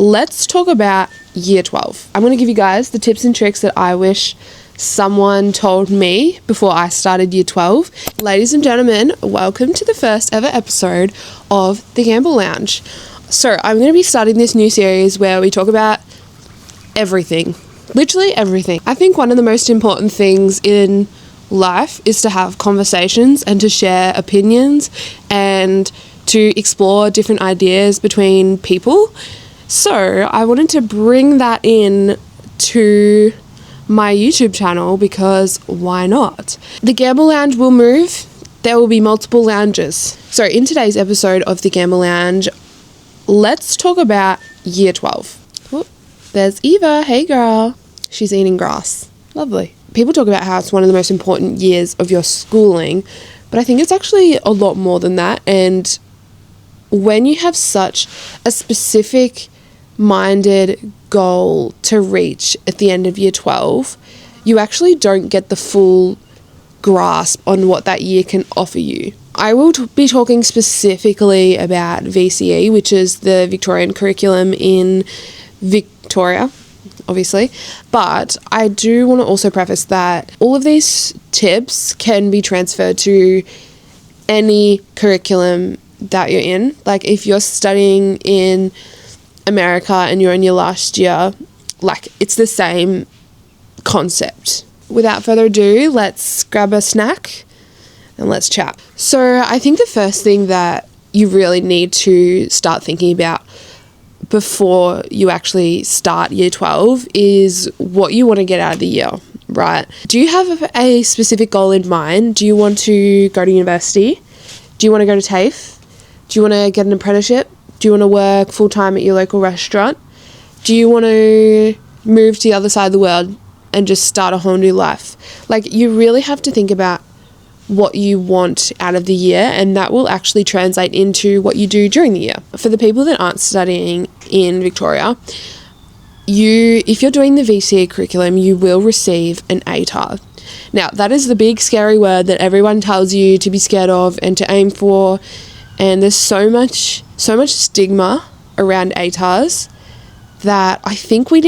let's talk about year 12. I'm going to give you guys the tips and tricks that I wish someone told me before I started year 12. Ladies and gentlemen, welcome to the first ever episode of the Gamble Lounge. So I'm going to be starting this new series where we talk about everything, literally everything. I think one of the most important things in life is to have conversations and to share opinions and to explore different ideas between people. So I wanted to bring that in to my YouTube channel because why not? The Gamble Lounge will move. There will be multiple lounges. So in today's episode of the Gamble Lounge, let's talk about year 12. Oh, there's Eva. Hey girl. She's eating grass. Lovely. People talk about how it's one of the most important years of your schooling, but I think it's actually a lot more than that. And when you have such a specific minded goal to reach at the end of year 12, you actually don't get the full grasp on what that year can offer you. I will be talking specifically about VCE, which is the Victorian curriculum in Victoria, obviously, but I do want to also preface that all of these tips can be transferred to any curriculum that you're in. Like if you're studying in America and you're in your last year, like it's the same concept. Without further ado, let's grab a snack and let's chat. So I think the first thing that you really need to start thinking about before you actually start year 12 is what you want to get out of the year, right? Do you have a specific goal in mind? Do you want to go to university? Do you want to go to TAFE? Do you want to get an apprenticeship? Do you want to work full-time at your local restaurant? Do you want to move to the other side of the world and just start a whole new life? Like, you really have to think about what you want out of the year, and that will actually translate into what you do during the year. For the people that aren't studying in Victoria, if you're doing the VCE curriculum, you will receive an ATAR. Now, that is the big scary word that everyone tells you to be scared of and to aim for, and there's so much stigma around ATARs that I think we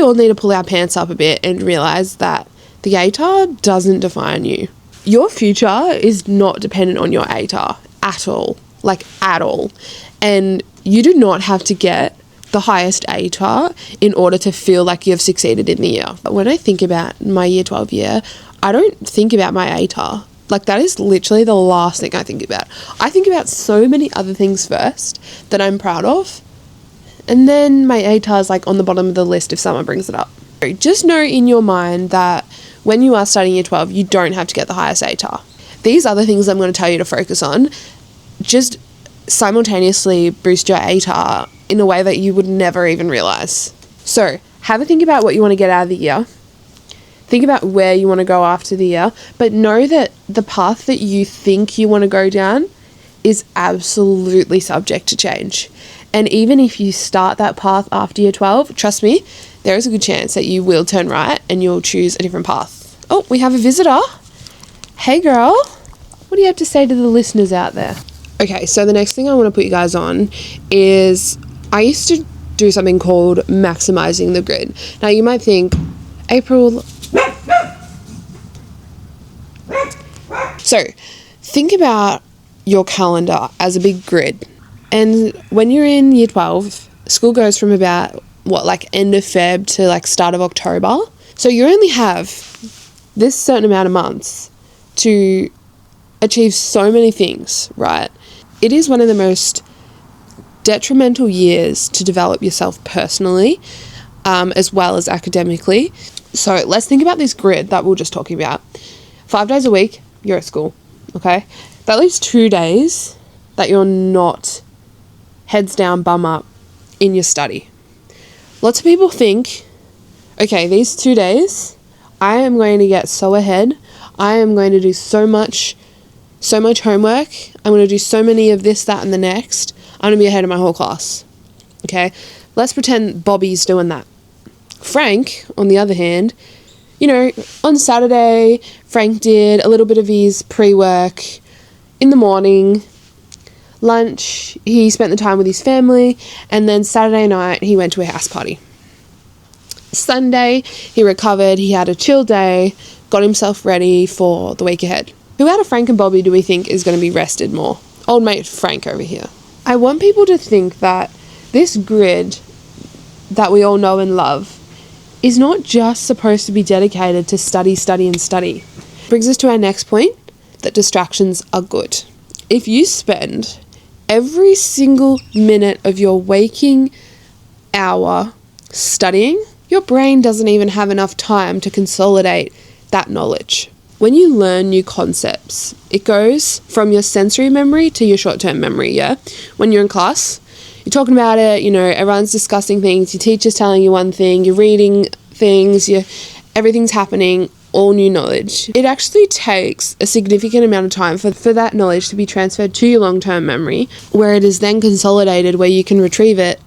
all need to pull our pants up a bit and realize that the ATAR doesn't define you. Your future is not dependent on your ATAR at all, like at all. And you do not have to get the highest ATAR in order to feel like you've succeeded in the year. When I think about my year 12 year, I don't think about my ATAR. Like, that is literally the last thing I think about. I think about so many other things first that I'm proud of, and then my ATAR is like on the bottom of the list if someone brings it up. Just know in your mind that when you are starting year 12, you don't have to get the highest ATAR. These other things I'm going to tell you to focus on just simultaneously boost your ATAR in a way that you would never even realize. So have a think about what you want to get out of the year. Think about where you want to go after the year, but know that the path that you think you want to go down is absolutely subject to change. And even if you start that path after year 12, trust me, there is a good chance that you will turn right and you'll choose a different path. Oh, we have a visitor. Hey girl, what do you have to say to the listeners out there? Okay, so the next thing I want to put you guys on is I used to do something called Maximising the Grid. Now you might think, April... So think about your calendar as a big grid. And when you're in year 12, school goes from about, end of Feb to start of October. So you only have this certain amount of months to achieve so many things, right? It is one of the most detrimental years to develop yourself personally, as well as academically. So let's think about this grid that we were just talking about. 5 days a week, you're at school, okay? That leaves 2 days that you're not heads down, bum up in your study. Lots of people think, okay, these 2 days, I am going to get so ahead. I am going to do so much homework. I'm going to do so many of this, that, and the next. I'm going to be ahead of my whole class, okay? Let's pretend Bobby's doing that. Frank, on the other hand, on Saturday, Frank did a little bit of his pre-work in the morning, Lunch, he spent the time with his family, and then Saturday night he went to a house party. Sunday, he recovered, he had a chill day, got himself ready for the week ahead. Who out of Frank and Bobby do we think is going to be rested more? Old mate Frank over here. I want people to think that this grid that we all know and love is not just supposed to be dedicated to study, study, and study. Brings us to our next point, that distractions are good. If you spend every single minute of your waking hour studying, your brain doesn't even have enough time to consolidate that knowledge. When you learn new concepts, it goes from your sensory memory to your short-term memory, yeah? When you're in class, you're talking about it, everyone's discussing things, your teacher's telling you one thing, you're reading things, everything's happening, all new knowledge. It actually takes a significant amount of time for that knowledge to be transferred to your long-term memory, where it is then consolidated, where you can retrieve it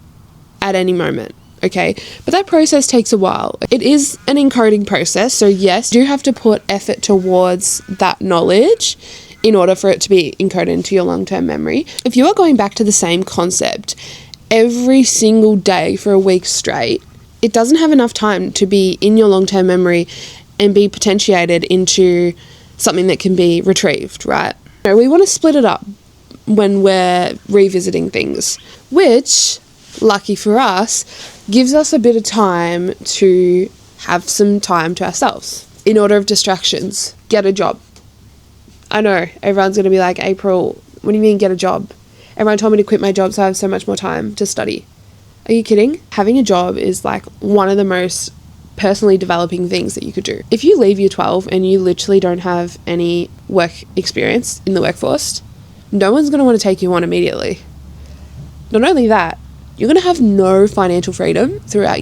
at any moment. Okay, but that process takes a while. It is an encoding process, so yes, you do have to put effort towards that knowledge in order for it to be encoded into your long-term memory. If you are going back to the same concept every single day for a week straight, it doesn't have enough time to be in your long-term memory and be potentiated into something that can be retrieved, right? We want to split it up when we're revisiting things, which, lucky for us, gives us a bit of time to have some time to ourselves. In order of distractions, get a job. I know, everyone's going to be like, April, what do you mean get a job? Everyone told me to quit my job so I have so much more time to study. Are you kidding? Having a job is like one of the most personally developing things that you could do. If you leave year 12 and you literally don't have any work experience in the workforce, no one's going to want to take you on immediately. Not only that, you're going to have no financial freedom throughout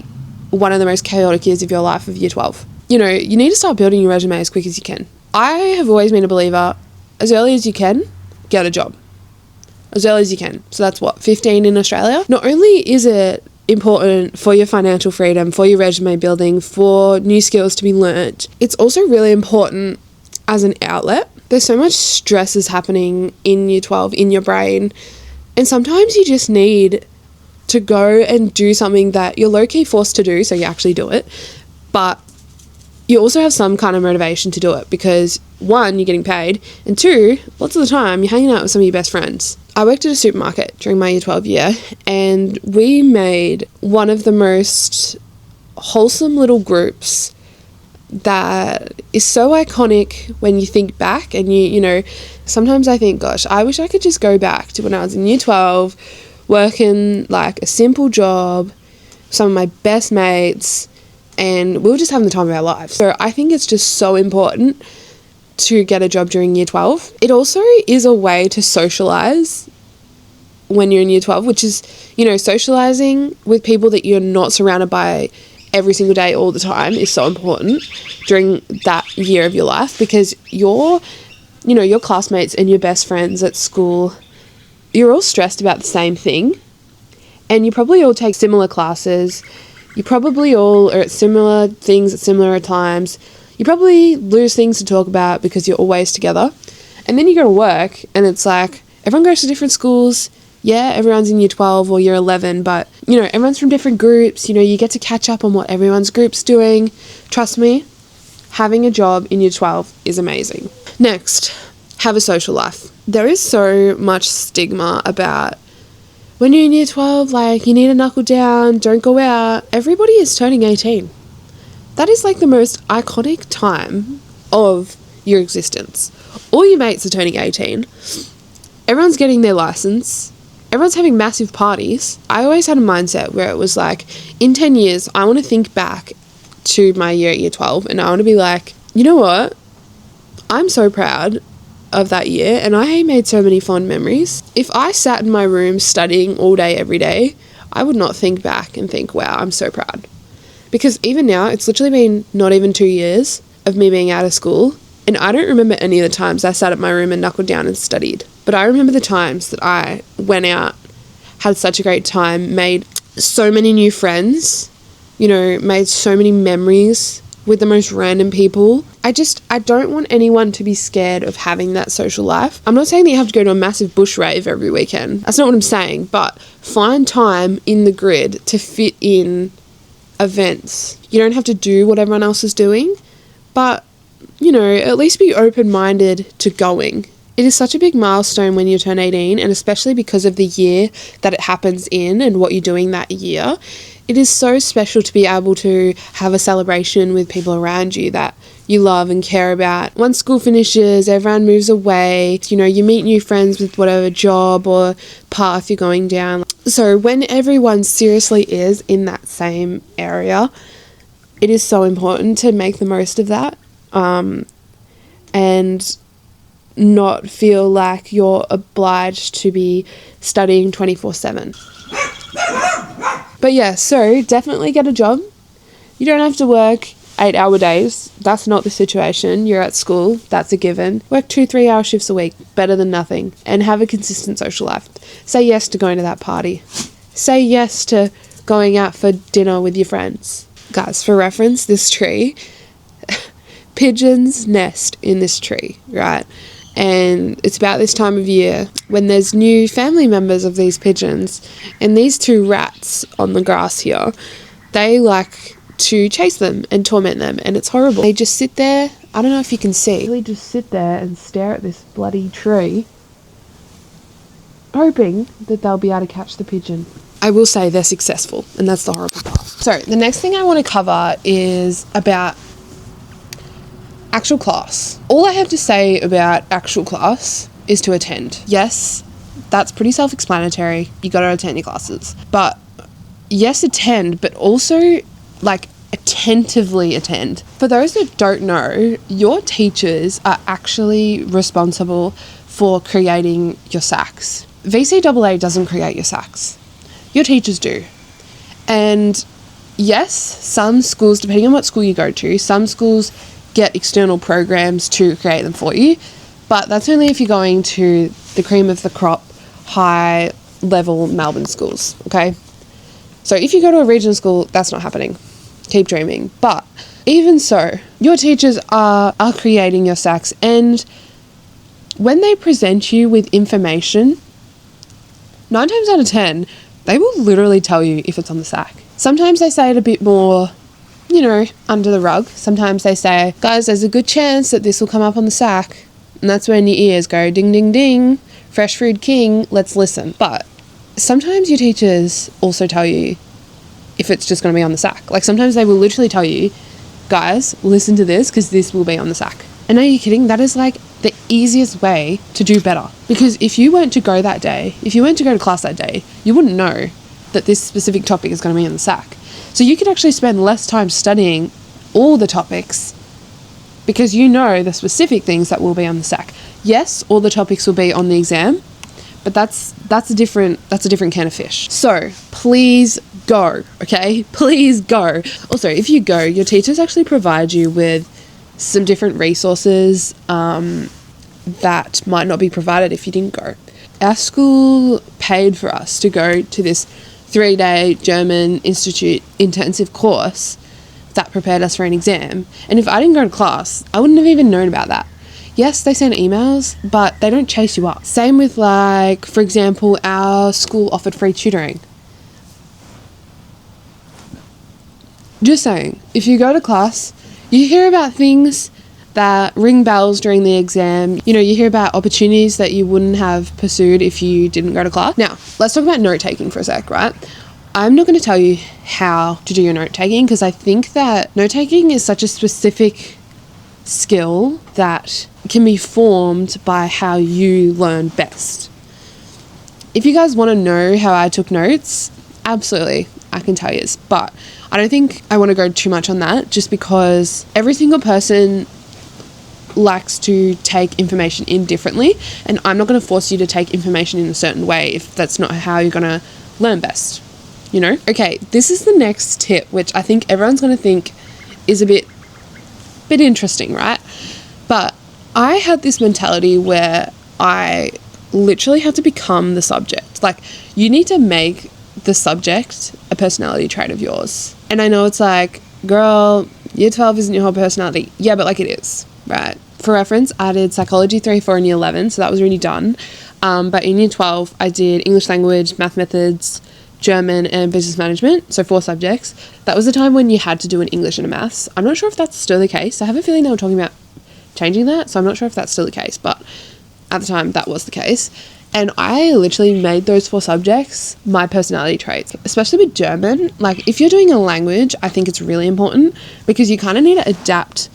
one of the most chaotic years of your life of year 12. You need to start building your resume as quick as you can. I have always been a believer, as early as you can, get a job. As early as you can. So that's 15 in Australia? Not only is it important for your financial freedom, for your resume building, for new skills to be learnt, it's also really important as an outlet. There's so much stress is happening in year 12, in your brain, and sometimes you just need to go and do something that you're low-key forced to do, so you actually do it, but you also have some kind of motivation to do it because, one, you're getting paid, and two, lots of the time, you're hanging out with some of your best friends. I worked at a supermarket during my year 12 year, and we made one of the most wholesome little groups that is so iconic when you think back, and sometimes I think, gosh, I wish I could just go back to when I was in year 12, working like a simple job, some of my best mates, and we were just having the time of our lives. So I think it's just so important to get a job during year 12. It also is a way to socialize when you're in year 12, which is, socializing with people that you're not surrounded by every single day all the time is so important during that year of your life, because your classmates and your best friends at school, you're all stressed about the same thing, and you probably all take similar classes. You probably all are at similar things at similar times. You probably lose things to talk about because you're always together. And then you go to work and it's like, everyone goes to different schools. Yeah, everyone's in year 12 or year 11, but, everyone's from different groups. You get to catch up on what everyone's group's doing. Trust me, having a job in year 12 is amazing. Next, have a social life. There is so much stigma about when you're in year 12, you need to knuckle down, don't go out. Everybody is turning 18. That is the most iconic time of your existence. All your mates are turning 18. Everyone's getting their license. Everyone's having massive parties. I always had a mindset where it was in 10 years, I want to think back to my year at year 12 and I want to be like, you know what? I'm so proud of that year and I made so many fond memories. If I sat in my room studying all day, every day, I would not think back and think, wow, I'm so proud. Because even now, it's literally been not even 2 years of me being out of school, and I don't remember any of the times I sat at my room and knuckled down and studied. But I remember the times that I went out, had such a great time, made so many new friends, made so many memories with the most random people. I don't want anyone to be scared of having that social life. I'm not saying that you have to go to a massive bush rave every weekend. That's not what I'm saying, but find time in the grid to fit in events. You don't have to do what everyone else is doing, but, you know, at least be open-minded to going. It is such a big milestone when you turn 18, and especially because of the year that it happens in and what you're doing that year. It is so special to be able to have a celebration with people around you that you love and care about. Once school finishes, everyone moves away. You know, you meet new friends with whatever job or path you're going down. So when everyone seriously is in that same area, it is so important to make the most of that, and not feel like you're obliged to be studying 24/7. But yeah, so definitely get a job. You don't have to work 8-hour days. That's not the situation. You're at school. That's a given. Work 2-3 hour shifts a week. Better than nothing. And have a consistent social life. Say yes to going to that party. Say yes to going out for dinner with your friends. Guys, for reference, this tree, pigeons nest in this tree, right? And it's about this time of year when there's new family members of these pigeons, and these two rats on the grass here, they like to chase them and torment them, and it's horrible. They just sit there, I don't know if you can see, they just sit there and stare at this bloody tree, hoping that they'll be able to catch the pigeon. I will say they're successful, and that's the horrible part. So the next thing I want to cover is about actual class. All I have to say about actual class is to attend. Yes, that's pretty self-explanatory. You got to attend your classes. But yes, attend, but also like attentively attend. For those that don't know, your teachers are actually responsible for creating your SACs. VCAA doesn't create your SACs. Your teachers do. And yes, some schools, depending on what school you go to, some schools get external programs to create them for you, but that's only if you're going to the cream of the crop high level Melbourne schools, okay? So if you go to a regional school, that's not happening. Keep dreaming. But even so, your teachers are creating your SACs, and when they present you with information, 9 times out of 10, they will literally tell you if it's on the SAC. Sometimes they say it a bit more, you know, under the rug. Sometimes they say, guys, there's a good chance that this will come up on the SAC. And that's when your ears go ding, ding, ding. Fresh food king, let's listen. But sometimes your teachers also tell you if it's just going to be on the SAC. Like sometimes they will literally tell you, guys, listen to this because this will be on the SAC. And are you kidding? That is like the easiest way to do better. Because if you weren't to go that day, if you weren't to go to class that day, you wouldn't know that this specific topic is going to be on the SAC. So you could actually spend less time studying all the topics because you know the specific things that will be on the SAC. Yes, all the topics will be on the exam, but that's a different can of fish. So please go, okay? Please go. Also, if you go, your teachers actually provide you with some different resources that might not be provided if you didn't go. Our school paid for us to go to this 3-day German Institute intensive course that prepared us for an exam. And if I didn't go to class, I wouldn't have even known about that. Yes, they send emails, but they don't chase you up. Same with, like, for example, our school offered free tutoring. Just saying, if you go to class, you hear about things that ring bells during the exam. You know, you hear about opportunities that you wouldn't have pursued if you didn't go to class. Now, let's talk about note-taking for a sec, right? I'm not going to tell you how to do your note-taking because I think that note-taking is such a specific skill that can be formed by how you learn best. If you guys want to know how I took notes, absolutely, I can tell you. But I don't think I want to go too much on that just because every single person likes to take information in differently, and I'm not going to force you to take information in a certain way if that's not how you're going to learn best, you know? Okay, this is the next tip, which I think everyone's going to think is a bit interesting, right? But I had this mentality where I literally had to become the subject. Like, you need to make the subject a personality trait of yours. And I know it's like, girl, Year 12 isn't your whole personality. Yeah, but like it is, right? For reference, I did Psychology 3, 4 in Year 11, so that was already done. But in Year 12, I did English language, math methods, German, and business management, so 4 subjects. That was the time when you had to do an English and a maths. I'm not sure if that's still the case. I have a feeling they were talking about changing that, so I'm not sure if that's still the case, but at the time that was the case. And I literally made those 4 subjects my personality traits, especially with German. Like, if you're doing a language, I think it's really important because you kind of need to adapt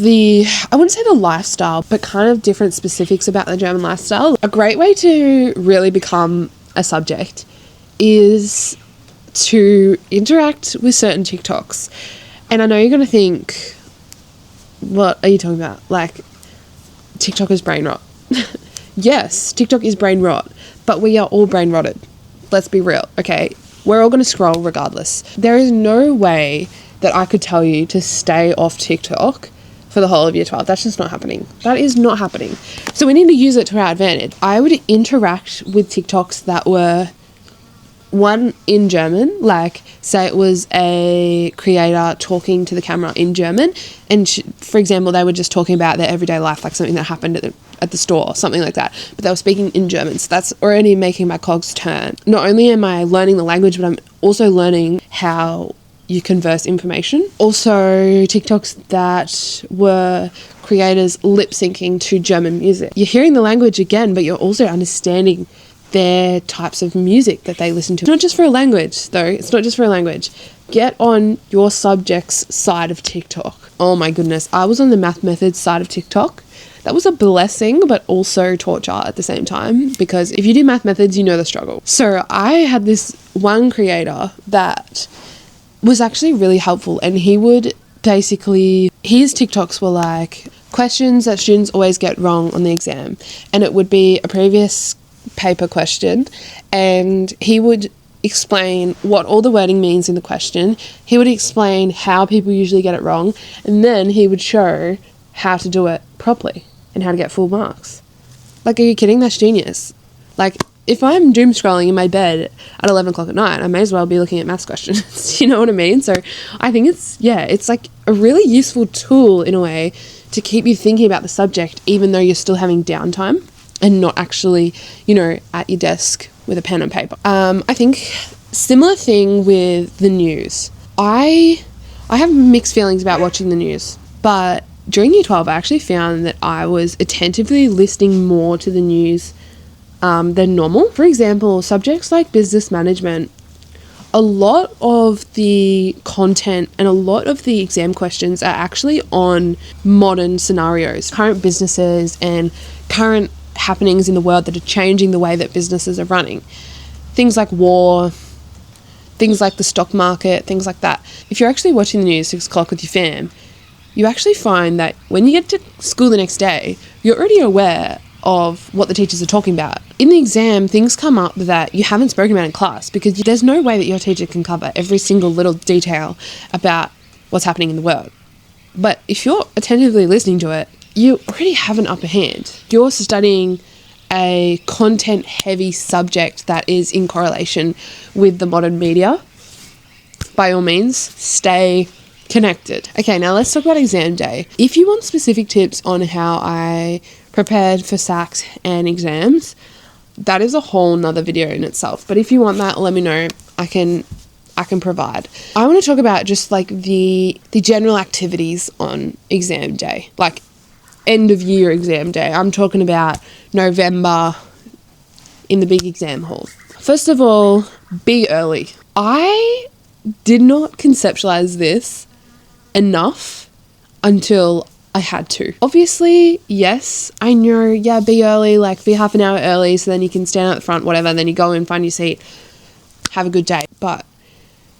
I wouldn't say the lifestyle, but kind of different specifics about the German lifestyle. A great way to really become a subject is to interact with certain TikToks. And I know you're going to think, what are you talking about? Like, TikTok is brain rot. Yes, TikTok is brain rot, but we are all brain rotted. Let's be real, okay? We're all going to scroll regardless. There is no way that I could tell you to stay off TikTok for the whole of Year 12. That's just not happening. That is not happening. So we need to use it to our advantage. I would interact with TikToks that were, one, in German, like say it was a creator talking to the camera in German, and for example, they were just talking about their everyday life, like something that happened at the store or something like that, but they were speaking in German. So that's already making my cogs turn. Not only am I learning the language, but I'm also learning how you converse information. Also, TikToks that were creators lip syncing to German music. You're hearing the language again, but you're also understanding their types of music that they listen to. It's not just for a language, though. It's not just for a language. Get on your subject's side of TikTok. Oh my goodness. I was on the math methods side of TikTok. That was a blessing, but also torture at the same time, because if you do math methods, you know the struggle. So I had this one creator that was actually really helpful, and he would basically, his TikToks were like questions that students always get wrong on the exam, and it would be a previous paper question, and he would explain what all the wording means in the question. He would explain how people usually get it wrong, and then he would show how to do it properly and how to get full marks. Like, are you kidding? That's genius. Like, if I'm doom scrolling in my bed at 11 o'clock at night, I may as well be looking at maths questions. You know what I mean? So I think it's like a really useful tool in a way to keep you thinking about the subject, even though you're still having downtime and not actually, at your desk with a pen and paper. I think similar thing with the news. I have mixed feelings about watching the news, but during Year 12, I actually found that I was attentively listening more to the news than normal. For example, subjects like business management, a lot of the content and a lot of the exam questions are actually on modern scenarios, current businesses and current happenings in the world that are changing the way that businesses are running. Things like war, things like the stock market, things like that. If you're actually watching the news 6 o'clock with your fam, you actually find that when you get to school the next day, you're already aware of what the teachers are talking about. In the exam, things come up that you haven't spoken about in class because there's no way that your teacher can cover every single little detail about what's happening in the world. But if you're attentively listening to it, you already have an upper hand. You're studying a content-heavy subject that is in correlation with the modern media. By all means, stay connected. Okay, now let's talk about exam day. If you want specific tips on how I prepared for SACs and exams, that is a whole nother video in itself. But if you want that, let me know. I can provide. I want to talk about just like the general activities on exam day, like end of year exam day. I'm talking about November in the big exam hall. First of all, be early. I did not conceptualize this enough until I had to. Obviously, yes, I know, be early, like be half an hour early so then you can stand out the front, whatever, then you go in, find your seat, have a good day. But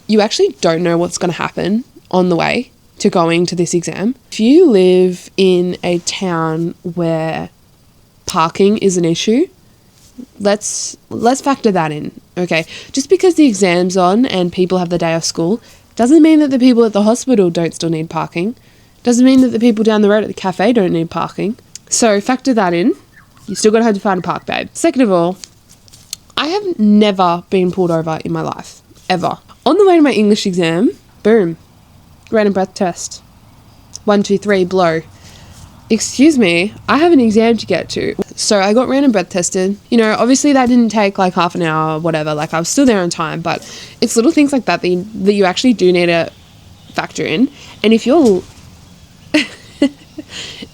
you actually don't know what's going to happen on the way to going to this exam. If you live in a town where parking is an issue, let's factor that in, okay? Just because the exam's on and people have the day off school doesn't mean that the people at the hospital don't still need parking. Doesn't mean that the people down the road at the cafe don't need parking. So factor that in. You still got to have to find a park, babe. Second of all, I have never been pulled over in my life, ever. On the way to my English exam, boom, random breath test. 1, 2, 3, blow. Excuse me, I have an exam to get to. So I got random breath tested. You know, obviously that didn't take like half an hour or whatever. Like I was still there on time, but it's little things like that that you actually do need to factor in. And if you're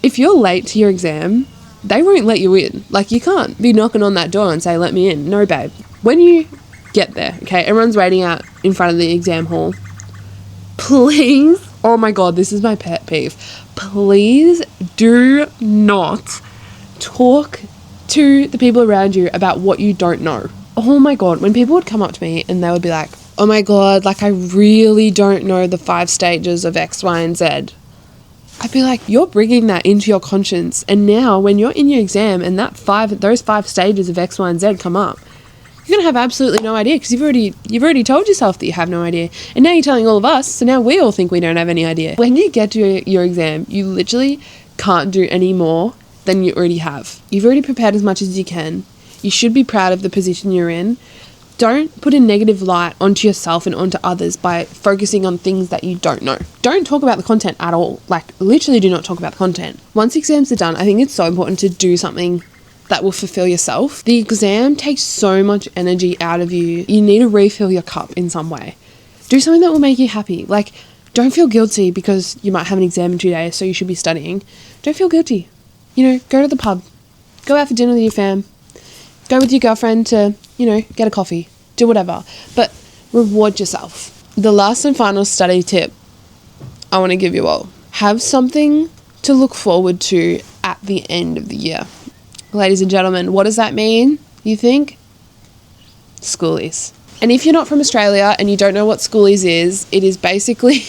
if you're late to your exam, they won't let you in. Like you can't be knocking on that door and say, let me in. No, babe. When you get there, okay, everyone's waiting out in front of the exam hall. Please, oh my God, this is my pet peeve. Please do not talk to the people around you about what you don't know. Oh my God, when people would come up to me and they would be like, oh my God, like I really don't know the 5 stages of X, Y, and Z. I'd be like, you're bringing that into your conscience. And now when you're in your exam and those 5 stages of X, Y, and Z come up, you're going to have absolutely no idea because you've already told yourself that you have no idea. And now you're telling all of us, so now we all think we don't have any idea. When you get to your exam, you literally can't do any more than you already have. You've already prepared as much as you can. You should be proud of the position you're in. Don't put a negative light onto yourself and onto others by focusing on things that you don't know. Don't talk about the content at all. Like, literally do not talk about the content. Once exams are done, I think it's so important to do something that will fulfill yourself. The exam takes so much energy out of you. You need to refill your cup in some way. Do something that will make you happy. Like, don't feel guilty because you might have an exam in 2 days, so you should be studying. Don't feel guilty. You know, go to the pub. Go out for dinner with your fam. Go with your girlfriend to, you know, get a coffee. Do whatever. But reward yourself. The last and final study tip I want to give you all. Have something to look forward to at the end of the year. Ladies and gentlemen, what does that mean, you think? Schoolies. And if you're not from Australia and you don't know what Schoolies is, it is basically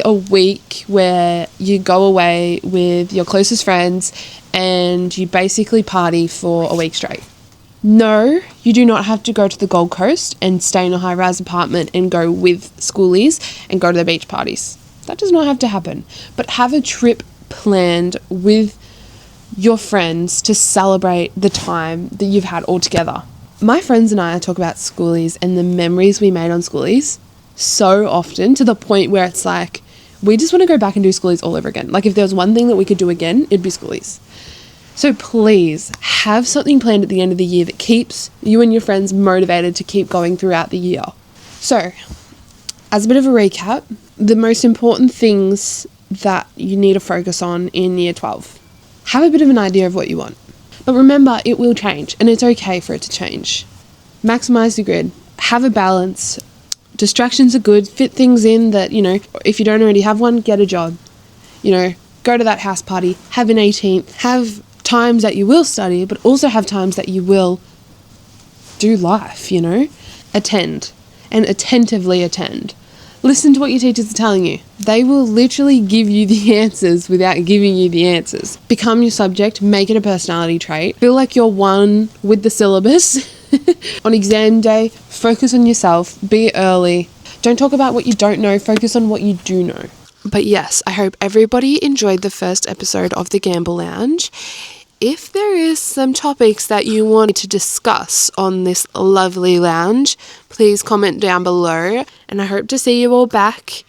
a week where you go away with your closest friends and you basically party for a week straight. No, you do not have to go to the Gold Coast and stay in a high-rise apartment and go with Schoolies and go to the beach parties. That does not have to happen. But have a trip planned with your friends to celebrate the time that you've had all together. My friends and I talk about Schoolies and the memories we made on Schoolies so often, to the point where it's like, we just want to go back and do Schoolies all over again. Like if there was one thing that we could do again, it'd be Schoolies. So please have something planned at the end of the year that keeps you and your friends motivated to keep going throughout the year. So, as a bit of a recap, the most important things that you need to focus on in year 12. Have a bit of an idea of what you want. But remember, it will change, and it's okay for it to change. Maximize the grid. Have a balance. Distractions are good. Fit things in that, you know, if you don't already have one, get a job. You know, go to that house party. Have an 18th. Have times that you will study, but also have times that you will do life, you know. Attend, and attentively attend. Listen to what your teachers are telling you. They will literally give you the answers without giving you the answers. Become your subject, make it a personality trait. Feel like you're one with the syllabus. On exam day, focus on yourself, be early. Don't talk about what you don't know, focus on what you do know. But yes, I hope everybody enjoyed the first episode of the Gamble Lounge. If there is some topics that you want to discuss on this lovely lounge, please comment down below. And I hope to see you all back